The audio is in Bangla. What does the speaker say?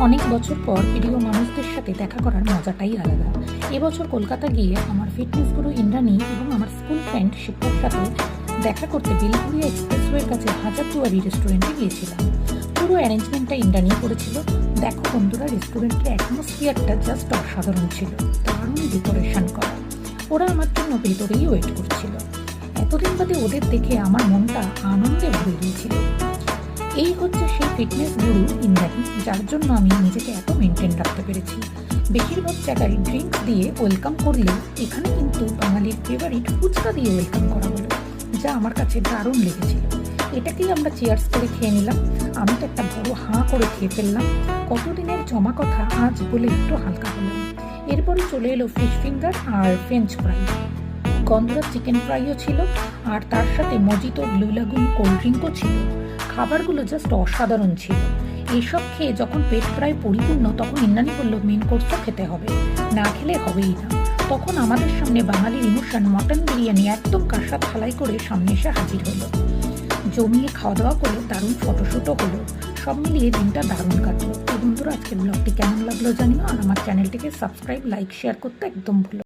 অনেক বছর পর প্রিয় মানুষদের সাথে দেখা করার মজাটাই আলাদা। এবছর কলকাতা গিয়ে আমার ফিটনেস গুরু ইন্দ্রাণী এবং আমার স্কুল ফ্রেন্ড শিক্ষার সাথে দেখা করতে বেলঘরিয়া এক্সপ্রেসওয়ের কাছে হাজারদুয়ারি রেস্টুরেন্টে গিয়েছিলাম। পুরো অ্যারেঞ্জমেন্টটা ইন্দ্রাণী করেছিল। দেখো বন্ধুরা, রেস্টুরেন্টের অ্যাটমসফিয়ারটা জাস্ট অসাধারণ ছিল, দারুণ ডেকোরেশন করা। ওরা আমার জন্য ভেতরেই ওয়েট করছিল। এতদিন বাদে ওদের দেখে আমার মনটা আনন্দে ভরে গিয়েছিল। এই হচ্ছে সেই ফিটনেস গুরু ইন্দ্রাণী, যার জন্য আমি নিজেকে এত মেনটেন রাখতে পেরেছি। বেশিরভাগ জায়গায় ড্রিঙ্কস দিয়ে ওয়েলকাম করলেও এখানে কিন্তু বাঙালির ফেভারিট ফুচকা দিয়ে ওয়েলকাম করা হলো, যা আমার কাছে দারুণ লেগেছিল। এটাকেই আমরা চেয়ার্স করে খেয়ে নিলাম। আমি তো একটা বড় হাঁ করে খেয়ে ফেললাম। কতদিনের জমা কথা আজ বলে একটু হালকা হলাম। এরপরে চলে এলো ফিশ ফিঙ্গার আর ফ্রেঞ্চ ফ্রাই। গন্ধরাজ চিকেন ফ্রাইও ছিল, আর তার সাথে মজিতো, ব্লু লাগুন কোল্ড ড্রিঙ্কও ছিল। খাবারগুলো জাস্ট অসাধারণ ছিল। এইসব খেয়ে যখন পেট প্রায় পরিপূর্ণ, তখন ইন্দ্রাণী বলল মেন কোর্সও খেতে হবে, না খেলে হবেই না। তখন আমাদের সামনে বাঙালির ইমোশন মটন বিরিয়ানি একদম কাঁসা থালায় করে সামনে এসে হাজির হলো। জমিয়ে খাওয়া দাওয়া করে দারুণ ফটোশ্যুটও হলো। সব মিলিয়ে দিনটা দারুণ কাটলো। তো বন্ধুরা, আজকের ব্লগটি কেমন লাগলো জানিও, আর আমার চ্যানেলটিকে সাবস্ক্রাইব, লাইক, শেয়ার করতে একদম ভুলো।